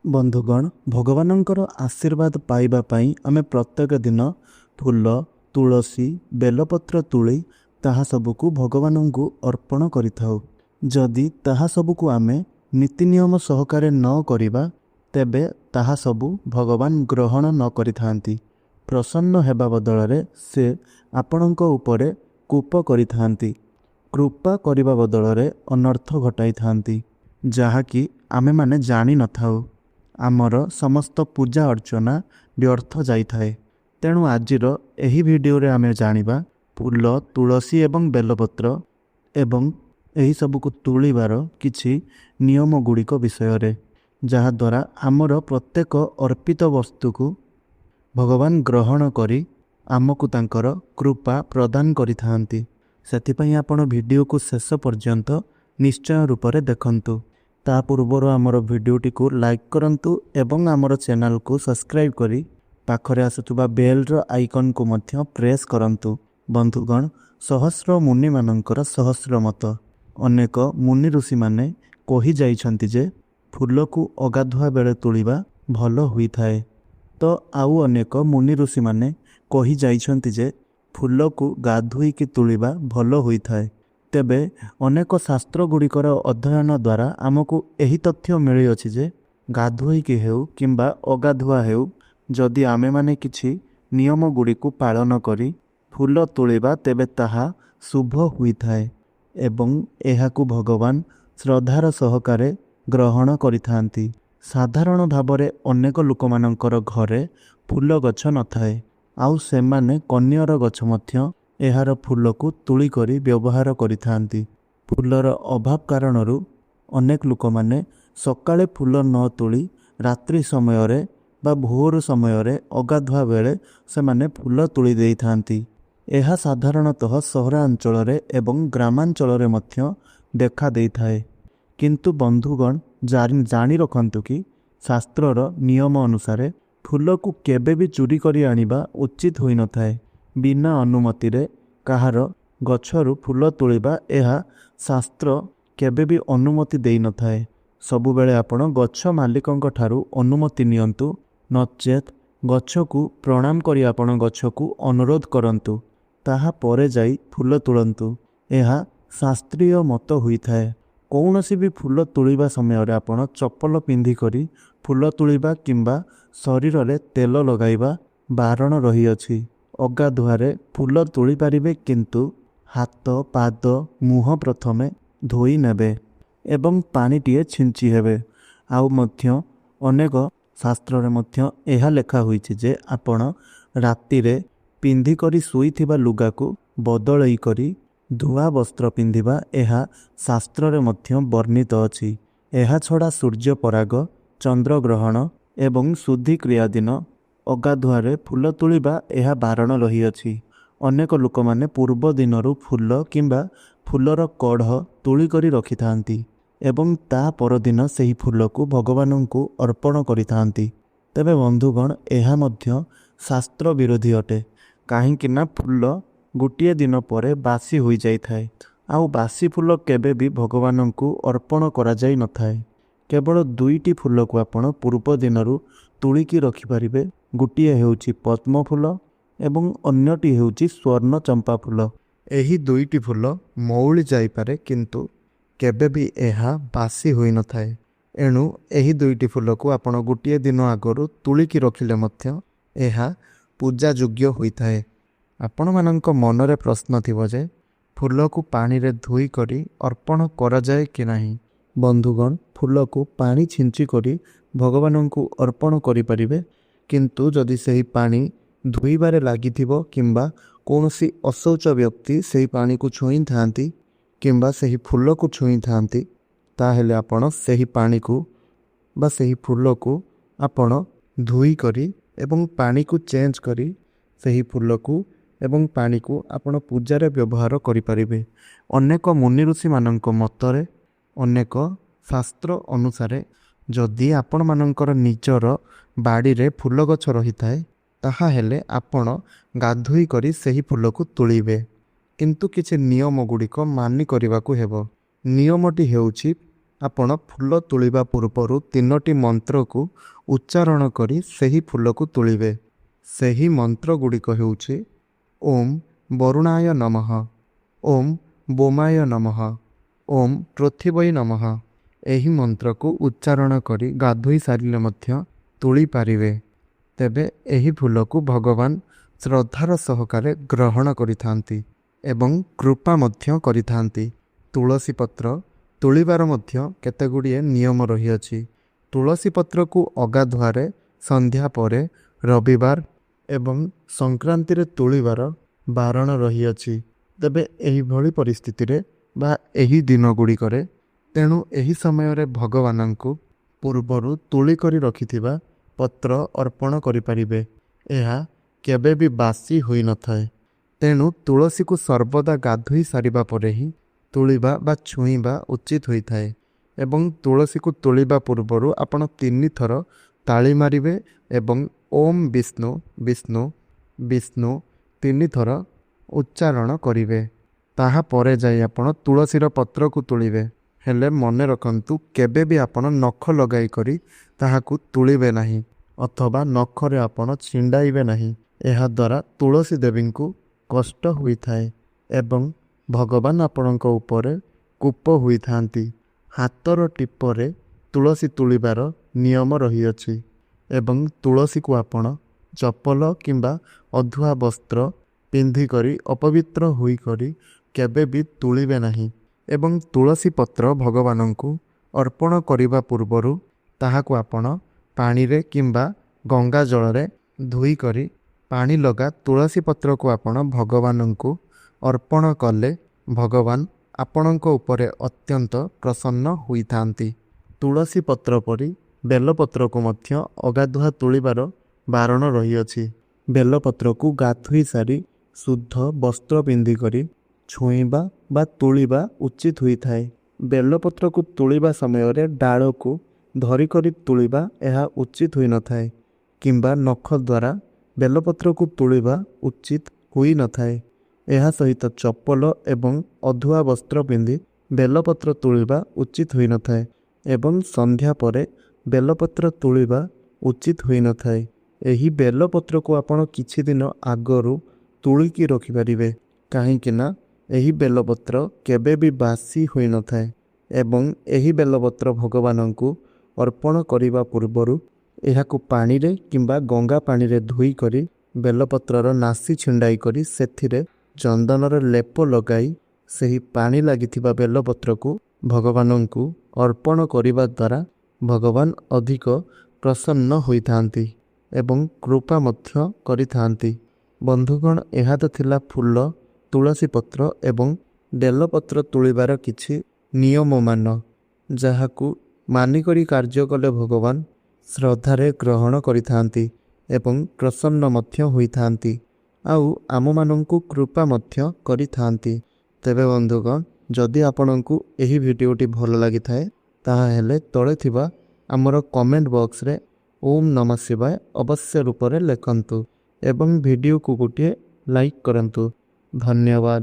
ବନ୍ଧୁଗଣ, ଭଗବାନଙ୍କର ଆଶୀର୍ବାଦ ପାଇବା ପାଇଁ ଆମେ ପ୍ରତ୍ୟେକ ଦିନ ଫୁଲ, ତୁଳସୀ, ବେଲପତ୍ର ତୋଳି ତାହା ସବୁକୁ ଭଗବାନଙ୍କୁ ଅର୍ପଣ କରିଥାଉ। ଯଦି ତାହା ସବୁକୁ ଆମେ ନୀତି ନିୟମ ସହକାରେ ନ କରିବା ତେବେ ତାହା ସବୁ ଭଗବାନ ଗ୍ରହଣ ନ କରିଥାନ୍ତି। ପ୍ରସନ୍ନ ହେବା ବଦଳରେ ସେ ଆପଣଙ୍କ ଉପରେ କୋପ କରିଥାନ୍ତି। କୃପା କରିବା ବଦଳରେ ଅନର୍ଥ ଘଟାଇଥାନ୍ତି, ଯାହାକି ଆମେମାନେ ଜାଣିନଥାଉ। ଆମର ସମସ୍ତ ପୂଜା ଅର୍ଚ୍ଚନା ବ୍ୟର୍ଥ ଯାଇଥାଏ। ତେଣୁ ଆଜିର ଏହି ଭିଡ଼ିଓରେ ଆମେ ଜାଣିବା ଫୁଲ, ତୁଳସୀ ଏବଂ ବେଲପତ୍ର ଏବଂ ଏହି ସବୁକୁ ତୋଳିବାର କିଛି ନିୟମ ଗୁଡ଼ିକ ବିଷୟରେ, ଯାହାଦ୍ୱାରା ଆମର ପ୍ରତ୍ୟେକ ଅର୍ପିତ ବସ୍ତୁକୁ ଭଗବାନ ଗ୍ରହଣ କରି ଆମକୁ ତାଙ୍କର କୃପା ପ୍ରଦାନ କରିଥାନ୍ତି। ସେଥିପାଇଁ ଆପଣ ଭିଡ଼ିଓକୁ ଶେଷ ପର୍ଯ୍ୟନ୍ତ ନିଶ୍ଚୟ ରୂପରେ ଦେଖନ୍ତୁ। ତା ପୂର୍ବରୁ ଆମର ଭିଡ଼ିଓଟିକୁ ଲାଇକ୍ କରନ୍ତୁ ଏବଂ ଆମର ଚ୍ୟାନେଲକୁ ସବସ୍କ୍ରାଇବ୍ କରି ପାଖରେ ଆସୁଥିବା ବେଲ୍ର ଆଇକନ୍କୁ ମଧ୍ୟ ପ୍ରେସ୍ କରନ୍ତୁ। ବନ୍ଧୁଗଣ, ସହସ୍ର ମୁନିମାନଙ୍କର ସହସ୍ର ମତ। ଅନେକ ମୁନି ଋଷିମାନେ କହିଯାଇଛନ୍ତି ଯେ ଫୁଲକୁ ଅଗାଧୁଆ ବେଳେ ତୋଳିବା ଭଲ ହୋଇଥାଏ, ତ ଆଉ ଅନେକ ମୁନି ଋଷିମାନେ କହିଯାଇଛନ୍ତି ଯେ ଫୁଲକୁ ଗାଧୋଇକି ତୋଳିବା ଭଲ ହୋଇଥାଏ। ତେବେ ଅନେକ ଶାସ୍ତ୍ର ଗୁଡ଼ିକର ଅଧ୍ୟୟନ ଦ୍ୱାରା ଆମକୁ ଏହି ତଥ୍ୟ ମିଳିଅଛି ଯେ ଗାଧୋଇକି ହେଉ କିମ୍ବା ଅଗାଧୁଆ ହେଉ, ଯଦି ଆମେମାନେ କିଛି ନିୟମ ଗୁଡ଼ିକୁ ପାଳନ କରି ଫୁଲ ତୋଳିବା ତେବେ ତାହା ଶୁଭ ହୋଇଥାଏ ଏବଂ ଏହାକୁ ଭଗବାନ ଶ୍ରଦ୍ଧାର ସହକାରେ ଗ୍ରହଣ କରିଥାନ୍ତି। ସାଧାରଣ ଭାବରେ ଅନେକ ଲୋକମାନଙ୍କର ଘରେ ଫୁଲ ଗଛ ନଥାଏ, ଆଉ ସେମାନେ କନିଅର ଗଛ ମଧ୍ୟ ଏହାର ଫୁଲକୁ ତୋଳି କରି ବ୍ୟବହାର କରିଥାନ୍ତି। ଫୁଲର ଅଭାବ କାରଣରୁ ଅନେକ ଲୋକମାନେ ସକାଳେ ଫୁଲ ନ ତୋଳି ରାତ୍ରି ସମୟରେ ବା ଭୋର ସମୟରେ ଅଗାଧୁଆ ବେଳେ ସେମାନେ ଫୁଲ ତୋଳି ଦେଇଥାନ୍ତି। ଏହା ସାଧାରଣତଃ ସହରାଞ୍ଚଳରେ ଏବଂ ଗ୍ରାମାଞ୍ଚଳରେ ମଧ୍ୟ ଦେଖା ଦେଇଥାଏ। କିନ୍ତୁ ବନ୍ଧୁଗଣ, ଜାଣି ରଖନ୍ତୁ କି ଶାସ୍ତ୍ରର ନିୟମ ଅନୁସାରେ ଫୁଲକୁ କେବେ ବି ଚୋରି କରି ଆଣିବା ଉଚିତ ହୋଇନଥାଏ। ବିନା ଅନୁମତିରେ କାହାର ଗଛରୁ ଫୁଲ ତୋଳିବା ଏହା ଶାସ୍ତ୍ର କେବେ ବି ଅନୁମତି ଦେଇନଥାଏ। ସବୁବେଳେ ଆପଣ ଗଛ ମାଲିକଙ୍କ ଠାରୁ ଅନୁମତି ନିଅନ୍ତୁ, ନଚେତ୍ ଗଛକୁ ପ୍ରଣାମ କରି ଆପଣ ଗଛକୁ ଅନୁରୋଧ କରନ୍ତୁ, ତାହାପରେ ଯାଇ ଫୁଲ ତୋଳନ୍ତୁ। ଏହା ଶାସ୍ତ୍ରୀୟ ମତ ହୋଇଥାଏ। କୌଣସି ବି ଫୁଲ ତୋଳିବା ସମୟରେ ଆପଣ ଚପଲ ପିନ୍ଧିକରି ଫୁଲ ତୋଳିବା କିମ୍ବା ଶରୀରରେ ତେଲ ଲଗାଇବା ବାରଣ ରହିଅଛି। ଅଗାଧୁଆରେ ଫୁଲ ତୋଳି ପାରିବେ, କିନ୍ତୁ ହାତ, ପାଦ, ମୁହଁ ପ୍ରଥମେ ଧୋଇ ନେବେ ଏବଂ ପାଣିଟିଏ ଛିଞ୍ଚି ହେବେ। ଆଉ ମଧ୍ୟ ଅନେକ ଶାସ୍ତ୍ରରେ ମଧ୍ୟ ଏହା ଲେଖା ହୋଇଛି ଯେ ଆପଣ ରାତିରେ ପିନ୍ଧିକରି ଶୋଇଥିବା ଲୁଗାକୁ ବଦଳେଇ କରି ଧୂଆ ବସ୍ତ୍ର ପିନ୍ଧିବା ଏହା ଶାସ୍ତ୍ରରେ ମଧ୍ୟ ବର୍ଣ୍ଣିତ ଅଛି। ଏହା ଛଡ଼ା ସୂର୍ଯ୍ୟ ପରାଗ, ଚନ୍ଦ୍ରଗ୍ରହଣ ଏବଂ ଶୁଦ୍ଧିକ୍ରିୟା ଦିନ ଅଗାଧୁଆରେ ଫୁଲ ତୋଳିବା ଏହା ବାରଣ ରହିଅଛି। ଅନେକ ଲୋକମାନେ ପୂର୍ବ ଦିନରୁ ଫୁଲ କିମ୍ବା ଫୁଲର କଢ଼ ତୋଳି କରି ରଖିଥାନ୍ତି ଏବଂ ତା ପରଦିନ ସେହି ଫୁଲକୁ ଭଗବାନଙ୍କୁ ଅର୍ପଣ କରିଥାନ୍ତି। ତେବେ ବନ୍ଧୁଗଣ, ଏହା ମଧ୍ୟ ଶାସ୍ତ୍ର ବିରୋଧୀ ଅଟେ, କାହିଁକି ନା ଫୁଲ ଗୋଟିଏ ଦିନ ପରେ ବାସି ହୋଇଯାଇଥାଏ, ଆଉ ବାସି ଫୁଲ କେବେ ବି ଭଗବାନଙ୍କୁ ଅର୍ପଣ କରାଯାଇ ନଥାଏ। କେବଳ ଦୁଇଟି ଫୁଲକୁ ଆପଣ ପୂର୍ବ ଦିନରୁ ତୋଳିକି ରଖିପାରିବେ। ଗୋଟିଏ ହେଉଛି ପଦ୍ମ ଫୁଲ ଏବଂ ଅନ୍ୟଟି ହେଉଛି ସ୍ୱର୍ଣ୍ଣ ଚମ୍ପା ଫୁଲ। ଏହି ଦୁଇଟି ଫୁଲ ମଉଳି ଯାଇପାରେ, କିନ୍ତୁ କେବେ ବି ଏହା ବାସି ହୋଇନଥାଏ। ଏଣୁ ଏହି ଦୁଇଟି ଫୁଲକୁ ଆପଣ ଗୋଟିଏ ଦିନ ଆଗରୁ ତୋଳିକି ରଖିଲେ ମଧ୍ୟ ଏହା ପୂଜା ଯୋଗ୍ୟ ହୋଇଥାଏ। ଆପଣମାନଙ୍କ ମନରେ ପ୍ରଶ୍ନ ଥିବ ଯେ ଫୁଲକୁ ପାଣିରେ ଧୋଇ କରି ଅର୍ପଣ କରାଯାଏ କି ନାହିଁ। ବନ୍ଧୁଗଣ, ଫୁଲକୁ ପାଣି ଛିଞ୍ଚି କରି ଭଗବାନଙ୍କୁ ଅର୍ପଣ କରିପାରିବେ, କିନ୍ତୁ ଯଦି ସେହି ପାଣି ଧୋଇବାରେ ଲାଗିଥିବ କିମ୍ବା କୌଣସି ଅଶୌଚ ବ୍ୟକ୍ତି ସେହି ପାଣିକୁ ଛୁଇଁଥାନ୍ତି କିମ୍ବା ସେହି ଫୁଲକୁ ଛୁଇଁଥାନ୍ତି, ତାହେଲେ ଆପଣ ସେହି ପାଣିକୁ ବା ସେହି ଫୁଲକୁ ଆପଣ ଧୋଇ କରି ଏବଂ ପାଣିକୁ ଚେଞ୍ଜ କରି ସେହି ଫୁଲକୁ ଏବଂ ପାଣିକୁ ଆପଣ ପୂଜାରେ ବ୍ୟବହାର କରିପାରିବେ। ଅନେକ ମୁନି ଋଷିମାନଙ୍କ ମତରେ, ଅନେକ ଶାସ୍ତ୍ର ଅନୁସାରେ ଯଦି ଆପଣମାନଙ୍କର ନିଜର ବାଡ଼ିରେ ଫୁଲ ଗଛ ରହିଥାଏ, ତାହାହେଲେ ଆପଣ ଗାଧୋଇ କରି ସେହି ଫୁଲକୁ ତୋଳିବେ। କିନ୍ତୁ କିଛି ନିୟମ ଗୁଡ଼ିକ ମାନି କରିବାକୁ ହେବ। ନିୟମଟି ହେଉଛି ଆପଣ ଫୁଲ ତୋଳିବା ପୂର୍ବରୁ 3ଟି ମନ୍ତ୍ରକୁ ଉଚ୍ଚାରଣ କରି ସେହି ଫୁଲକୁ ତୋଳିବେ। ସେହି ମନ୍ତ୍ର ଗୁଡ଼ିକ ହେଉଛି ଓମ୍ ବରୁଣାୟ ନମଃ, ଓମ୍ ବୋମାୟ ନମଃ, ଓମ୍ ପୃଥିବୀ ନମଃ। ଏହି ମନ୍ତ୍ରକୁ ଉଚ୍ଚାରଣ କରି ଗାଧୋଇ ସାରିଲେ ମଧ୍ୟ ତୋଳି ପାରିବେ। ତେବେ ଏହି ଫୁଲକୁ ଭଗବାନ ଶ୍ରଦ୍ଧାର ସହକାରେ ଗ୍ରହଣ କରିଥାନ୍ତି ଏବଂ କୃପା ମଧ୍ୟ କରିଥାନ୍ତି। ତୁଳସୀ ପତ୍ର ତୋଳିବାର ମଧ୍ୟ କେତେଗୁଡ଼ିଏ ନିୟମ ରହିଅଛି। ତୁଳସୀ ପତ୍ରକୁ ଅଗାଧୁଆରେ ସନ୍ଧ୍ୟା ପରେ, ରବିବାର ଏବଂ ସଂକ୍ରାନ୍ତିରେ ତୋଳିବାର ବାରଣ ରହିଅଛି। ତେବେ ଏହିଭଳି ପରିସ୍ଥିତିରେ ବା ଏହି ଦିନ ଗୁଡ଼ିକରେ ତେଣୁ ଏହି ସମୟରେ ଭଗବାନଙ୍କୁ ପୂର୍ବରୁ ତୋଳି କରି ରଖିଥିବା ପତ୍ର ଅର୍ପଣ କରିପାରିବେ। ଏହା କେବେ ବି ବାସି ହୋଇନଥାଏ। ତେଣୁ ତୁଳସୀକୁ ସର୍ବଦା ଗାଧୋଇ ସାରିବା ପରେ ହିଁ ତୋଳିବା ବା ଛୁଇଁବା ଉଚିତ ହୋଇଥାଏ। ଏବଂ ତୁଳସୀକୁ ତୋଳିବା ପୂର୍ବରୁ ଆପଣ 3 ଥର ତାଳି ମାରିବେ ଏବଂ ଓମ୍ ବିଷ୍ଣୁ ବିଷ୍ଣୁ ବିଷ୍ଣୁ 3 ଥର ଉଚ୍ଚାରଣ କରିବେ। ତାହାପରେ ଯାଇ ଆପଣ ତୁଳସୀର ପତ୍ରକୁ ତୋଳିବେ। ହେଲେ ମନେ ରଖନ୍ତୁ, କେବେ ବି ଆପଣ ନଖ ଲଗାଇ କରି ତାହାକୁ ତୋଳିବେ ନାହିଁ ଅଥବା ନଖରେ ଆପଣ ଛିଣ୍ଡାଇବେ ନାହିଁ। ଏହାଦ୍ୱାରା ତୁଳସୀ ଦେବୀଙ୍କୁ କଷ୍ଟ ହୋଇଥାଏ ଏବଂ ଭଗବାନ ଆପଣଙ୍କ ଉପରେ କୋପ ହୋଇଥାନ୍ତି। ହାତର ଟିପରେ ତୁଳସୀ ତୋଳିବାର ନିୟମ ରହିଅଛି ଏବଂ ତୁଳସୀକୁ ଆପଣ ଚପଲ କିମ୍ବା ଅଧୁଆ ବସ୍ତ୍ର ପିନ୍ଧିକରି ଅପବିତ୍ର ହୋଇକରି କେବେ ବି ତୋଳିବେ ନାହିଁ। ଏବଂ ତୁଳସୀ ପତ୍ର ଭଗବାନଙ୍କୁ ଅର୍ପଣ କରିବା ପୂର୍ବରୁ ତାହାକୁ ଆପଣ ପାଣିରେ କିମ୍ବା ଗଙ୍ଗା ଜଳରେ ଧୋଇକରି ପାଣି ଲଗା ତୁଳସୀ ପତ୍ରକୁ ଆପଣ ଭଗବାନଙ୍କୁ ଅର୍ପଣ କଲେ ଭଗବାନ ଆପଣଙ୍କ ଉପରେ ଅତ୍ୟନ୍ତ ପ୍ରସନ୍ନ ହୋଇଥାନ୍ତି। ତୁଳସୀ ପତ୍ର ପରି ବେଲପତ୍ରକୁ ମଧ୍ୟ ଅଗାଧୁଆ ତୋଳିବାର ବାରଣ ରହିଅଛି। ବେଲପତ୍ରକୁ ଗାଧୋଇ ସାରି ଶୁଦ୍ଧ ବସ୍ତ୍ର ପିନ୍ଧିକରି ଛୁଇଁବା ବା ତୋଳିବା ଉଚିତ ହୋଇଥାଏ। ବେଲପତ୍ରକୁ ତୋଳିବା ସମୟରେ ଡାଳକୁ ଧରିକରି ତୋଳିବା ଏହା ଉଚିତ ହୋଇନଥାଏ କିମ୍ବା ନଖ ଦ୍ୱାରା ବେଲପତ୍ରକୁ ତୋଳିବା ଉଚିତ ହୋଇନଥାଏ। ଏହା ସହିତ ଚପଲ ଏବଂ ଅଧୁଆ ବସ୍ତ୍ର ପିନ୍ଧି ବେଲପତ୍ର ତୋଳିବା ଉଚିତ ହୋଇନଥାଏ ଏବଂ ସନ୍ଧ୍ୟା ପରେ ବେଲପତ୍ର ତୋଳିବା ଉଚିତ ହୋଇନଥାଏ। ଏହି ବେଲପତ୍ରକୁ ଆପଣ କିଛି ଦିନ ଆଗରୁ ତୋଳିକି ରଖିପାରିବେ, କାହିଁକି ନା ଏହି ବେଲପତ୍ର କେବେ ବି ବାସି ହୋଇନଥାଏ ଏବଂ ଏହି ବେଲପତ୍ର ଭଗବାନଙ୍କୁ ଅର୍ପଣ କରିବା ପୂର୍ବରୁ ଏହାକୁ ପାଣିରେ କିମ୍ବା ଗଙ୍ଗା ପାଣିରେ ଧୋଇକରି ବେଲପତ୍ରର ନାସି ଛିଣ୍ଡାଇ କରି ସେଥିରେ ଚନ୍ଦନର ଲେପ ଲଗାଇ ସେହି ପାଣି ଲାଗିଥିବା ବେଲପତ୍ରକୁ ଭଗବାନଙ୍କୁ ଅର୍ପଣ କରିବା ଦ୍ୱାରା ଭଗବାନ ଅଧିକ ପ୍ରସନ୍ନ ହୋଇଥାନ୍ତି ଏବଂ କୃପା ମଧ୍ୟ କରିଥାନ୍ତି। ବନ୍ଧୁଗଣ, ଏହା ତ ଥିଲା ଫୁଲ, ତୁଳସୀ ପତ୍ର ଏବଂ ବେଲପତ୍ର ତୋଳିବାର କିଛି ନିୟମମାନ, ଯାହାକୁ ମାନିକରି କାର୍ଯ୍ୟ କଲେ ଭଗବାନ ଶ୍ରଦ୍ଧାରେ ଗ୍ରହଣ କରିଥାନ୍ତି ଏବଂ ପ୍ରସନ୍ନ ମଧ୍ୟ ହୋଇଥାନ୍ତି ଆଉ ଆମମାନଙ୍କୁ କୃପା ମଧ୍ୟ କରିଥାନ୍ତି। ତେବେ ବନ୍ଧୁଗଣ, ଯଦି ଆପଣଙ୍କୁ ଏହି ଭିଡ଼ିଓଟି ଭଲ ଲାଗିଥାଏ ତାହେଲେ ତଳେ ଥିବା ଆମର କମେଣ୍ଟ ବକ୍ସରେ ଓମ୍ ନମଃ ଶିବାୟ ଅବଶ୍ୟ ରୂପରେ ଲେଖନ୍ତୁ ଏବଂ ଭିଡ଼ିଓକୁ ଗୋଟିଏ ଲାଇକ୍ କରନ୍ତୁ। ଧନ୍ୟବାଦ।